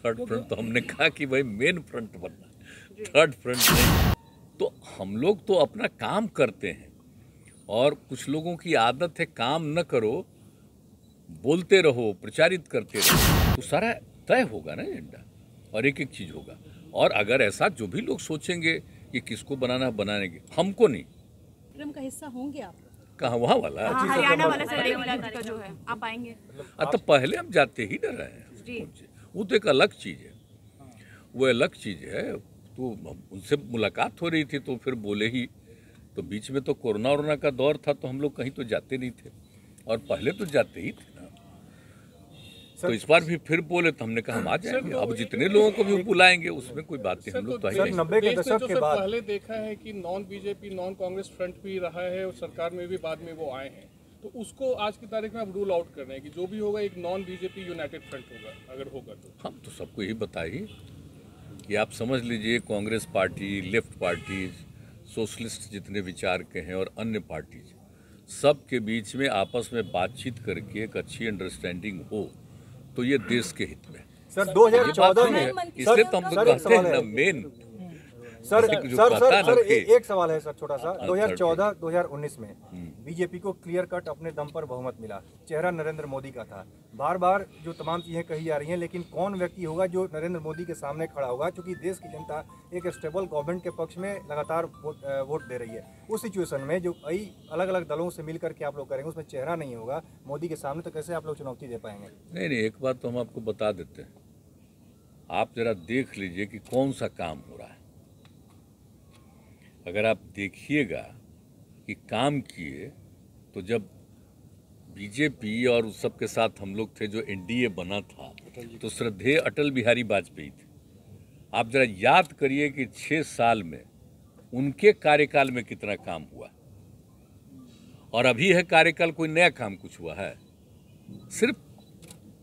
Third front तो हमने कहा कि भाई मेन फ्रंट बनना है, थर्ड फ्रंट नहीं। तो हम लोग तो अपना काम करते हैं और कुछ लोगों की आदत है काम न करो, बोलते रहो, प्रचारित करते रहो, तो सारा तय होगा ना एजेंडा और एक एक चीज होगा। और अगर ऐसा जो भी लोग सोचेंगे कि किसको बनाना बनाएंगे, हमको नहीं। कार्यक्रम का हिस्सा होंगे आप? कहाँ वहाँ वाला? हरियाणा वाला का जो है आप आएंगे? तो पहले हम जाते ही न रहे हैं, वो तो एक अलग चीज है, वो अलग चीज है। तो उनसे मुलाकात हो रही थी तो फिर बोले ही, तो बीच में तो कोरोना का दौर था तो हम लोग कहीं तो जाते नहीं थे और पहले तो जाते ही थे ना। तो इस बार भी फिर बोले तो हमने कहा हम आ जाएंगे, अब जितने लोगों को भी बुलाएंगे उसमें कोई बात नहीं, हम लोग तो आएंगे। 90 के दशक के बाद पहले देखा है कि non BJP non Congress front भी रहा है और सरकार में भी बाद में वो आए हैं, तो उसको आज की तारीख में आप रूल आउट कर रहे हैं कि जो भी होगा एक नॉन बीजेपी यूनाइटेड फ्रंट होगा, अगर होगा तो। हम तो सबको यही बताइए कि आप समझ लीजिए Congress party, left parties, socialist जितने विचार के हैं और अन्य पार्टीज, सब के बीच में आपस में बातचीत करके एक अच्छी अंडरस्टैंडिंग हो तो ये देश के हित में। सर 2014 में, इसलिए तो हम कहते हैं ना मेन। सर सर एक सवाल है सर छोटा सा। 2014-2019 में बीजेपी को क्लियर कट अपने दम पर बहुमत मिला, चेहरा नरेंद्र मोदी का था। बार बार जो तमाम चीजें कही जा रही हैं, लेकिन कौन व्यक्ति होगा जो नरेंद्र मोदी के सामने खड़ा होगा, क्योंकि देश की जनता एक स्टेबल गवर्नमेंट के पक्ष में लगातार वोट दे रही है। उस सिचुएशन में जो कई अलग अलग दलों से मिलकर के आप लोग करेंगे, उसमें चेहरा नहीं होगा मोदी के सामने, तो कैसे आप लोग चुनौती दे पाएंगे? नहीं, एक बात तो हम आपको बता देते हैं, आप जरा देख लीजिए कि कौन सा काम हो रहा है। अगर आप देखिएगा कि काम किए तो जब बीजेपी और उस सब के साथ हम लोग थे, जो एनडीए बना था, तो श्रद्धेय अटल बिहारी वाजपेयी थे। आप जरा याद करिए कि 6 साल में उनके कार्यकाल में कितना काम हुआ, और अभी है कार्यकाल, कोई नया काम कुछ हुआ है? सिर्फ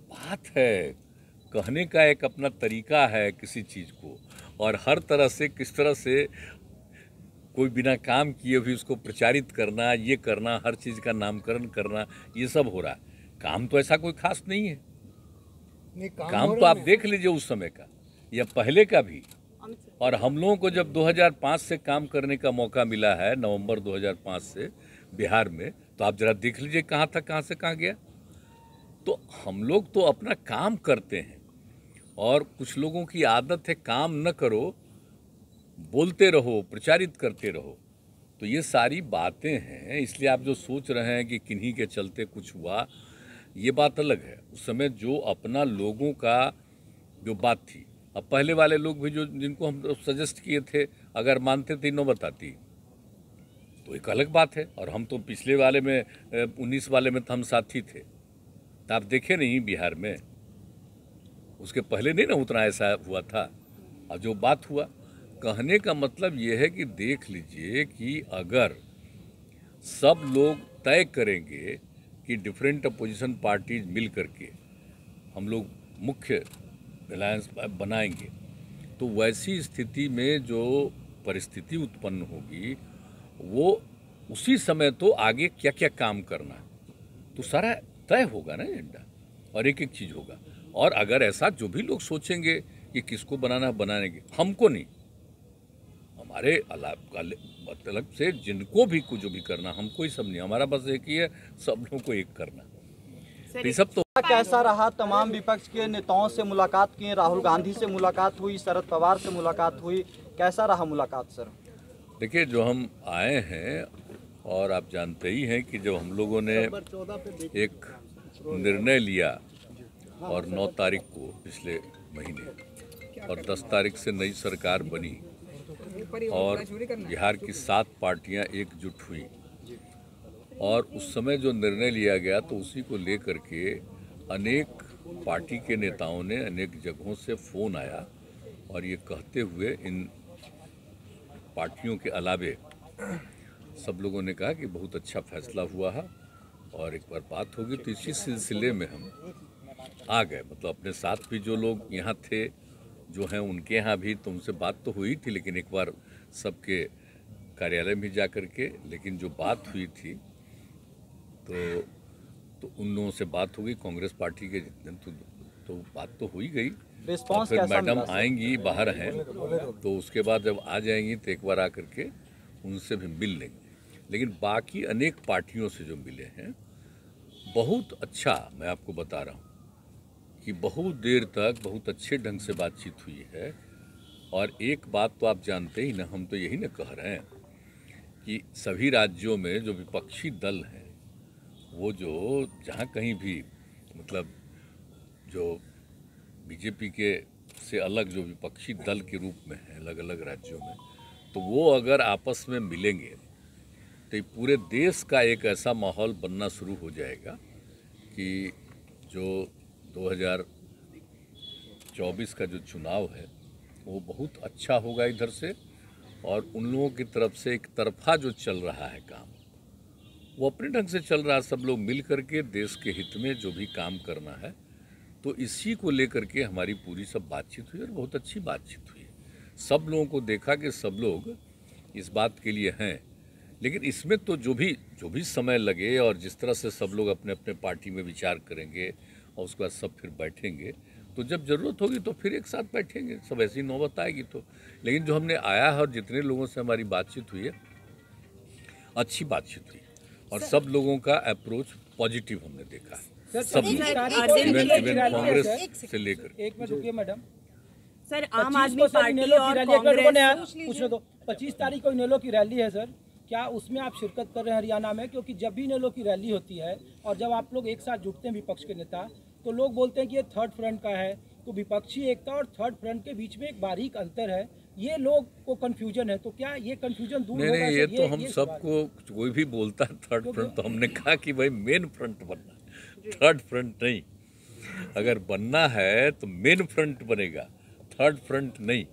बात है, कहने का एक अपना तरीका है किसी चीज को, और हर तरह से किस तरह से कोई बिना काम किए भी उसको प्रचारित करना, ये करना, हर चीज का नामकरण करना, ये सब हो रहा है। काम तो ऐसा कोई खास नहीं है। काम तो आप देख लीजिए उस समय का या पहले का भी। और हम लोगों को जब 2005 से काम करने का मौका मिला है, नवंबर 2005 से बिहार में, तो आप जरा देख लीजिए कहाँ था, कहाँ से कहाँ गया। तो हम लोग तो अपना काम करते हैं और कुछ लोगों की आदत है काम न करो, बोलते रहो, प्रचारित करते रहो। तो ये सारी बातें हैं। इसलिए आप जो सोच रहे हैं कि किन्हीं के चलते कुछ हुआ, ये बात अलग है। उस समय जो अपना लोगों का जो बात थी, अब पहले वाले लोग भी जो जिनको हम सजेस्ट किए थे, अगर मानते थे नो बताती, तो एक अलग बात है। और हम तो पिछले वाले में 19 वाले में तो हम साथी थे, तो आप देखे नहीं बिहार में, उसके पहले नहीं ना उतना ऐसा हुआ था। और जो बात हुआ, कहने का मतलब ये है कि देख लीजिए कि अगर सब लोग तय करेंगे कि डिफरेंट अपोजिशन पार्टीज मिल करके हम लोग मुख्य अलायंस बनाएंगे, तो वैसी स्थिति में जो परिस्थिति उत्पन्न होगी, वो उसी समय तो आगे क्या क्या काम करना है, तो सारा तय होगा ना एजेंडा और एक एक चीज होगा। और अगर ऐसा जो भी लोग सोचेंगे कि किसको बनाना बनाएंगे, हमको नहीं, हमारे मतलब से जिनको भी कुछ जो भी करना, हमको ही सब नहीं, हमारा बस एक ही है, सब लोगों को एक करना। तो सब तो कैसा रहा? तमाम विपक्ष के नेताओं से मुलाकात किए, राहुल गांधी से मुलाकात हुई, शरद पवार से मुलाकात हुई, कैसा रहा मुलाकात सर? देखिए, जो हम आए हैं, और आप जानते ही हैं कि जब हम लोगों ने एक निर्णय लिया और 9 तारीख को पिछले महीने, और 10 तारीख से नई सरकार बनी और बिहार की 7 पार्टियां एकजुट हुई, और उस समय जो निर्णय लिया गया तो उसी को लेकर के अनेक पार्टी के नेताओं ने अनेक जगहों से फ़ोन आया और ये कहते हुए, इन पार्टियों के अलावे सब लोगों ने कहा कि बहुत अच्छा फैसला हुआ है और एक बार बात होगी। तो इसी सिलसिले में हम आ गए। मतलब अपने साथ भी जो लोग यहाँ थे, जो हैं उनके यहाँ भी, तो उनसे बात तो हुई थी, लेकिन एक बार सबके कार्यालय में जा कर के, लेकिन जो बात हुई थी तो उन लोगों से बात हो गई, कांग्रेस पार्टी के जितने, तो बात तो हो ही गई। रिस्पांस फिर कैसा मैडम मिला सर? आएंगी, बाहर हैं, तो उसके बाद जब आ जाएंगी तो एक बार आकर के उनसे भी मिल लेंगे। लेकिन बाकी अनेक पार्टियों से जो मिले हैं, बहुत अच्छा, मैं आपको बता रहा हूँ कि बहुत देर तक बहुत अच्छे ढंग से बातचीत हुई है। और एक बात तो आप जानते ही ना, हम तो यही ना कह रहे हैं कि सभी राज्यों में जो विपक्षी दल हैं, वो जो जहाँ कहीं भी मतलब जो बीजेपी के से अलग जो विपक्षी दल के रूप में है अलग अलग राज्यों में, तो वो अगर आपस में मिलेंगे तो ये पूरे देश का एक ऐसा माहौल बनना शुरू हो जाएगा कि जो 2024 का जो चुनाव है वो बहुत अच्छा होगा इधर से। और उन लोगों की तरफ से एक तरफा जो चल रहा है काम, वो अपने ढंग से चल रहा है। सब लोग मिल करके देश के हित में जो भी काम करना है, तो इसी को लेकर के हमारी पूरी सब बातचीत हुई और बहुत अच्छी बातचीत हुई। सब लोगों को देखा कि सब लोग इस बात के लिए हैं। लेकिन इसमें तो जो भी समय लगे और जिस तरह से सब लोग अपने अपने पार्टी में विचार करेंगे और उसके बाद सब फिर बैठेंगे, तो जब ज़रूरत होगी तो फिर एक साथ बैठेंगे, सब ऐसी नौबत आएगी तो। लेकिन जो हमने आया है और जितने लोगों से हमारी बातचीत हुई है, अच्छी बातचीत हुई और सब लोगों का अप्रोच पॉजिटिव हमने देखा है। सब इवन कांग्रेस से लेकर। एक मिनट रुकिए मैडम। सर, आम 25 आदमी को सर पार्टी इनेलो की और रैली, एक मिनट रुको नया, कांग्रेस पूछने दो। 25 तारीख को इनेलो की रैली है सर, क्या उसमें आप शिरकत कर रहे हैं हरियाणा में? क्योंकि जब भी इनेलो की रैली होती है और जब आप लोग एक साथ जुटते हैं विपक्ष के नेता, तो लोग बोलते हैं कि ये थर्ड फ्रंट का है। तो विपक्षी एकता और थर्ड फ्रंट के बीच में एक बारीक अंतर है, ये लोग को कंफ्यूजन है। तो क्या ये कंफ्यूजन दूर होगा? नहीं, सर? ये तो हम ये सबको, कोई भी बोलता है थर्ड फ्रंट, तो हमने कहा कि भाई मेन फ्रंट बनना, थर्ड फ्रंट नहीं। अगर बनना है तो मेन फ्रंट बनेगा, थर्ड फ्रंट नहीं।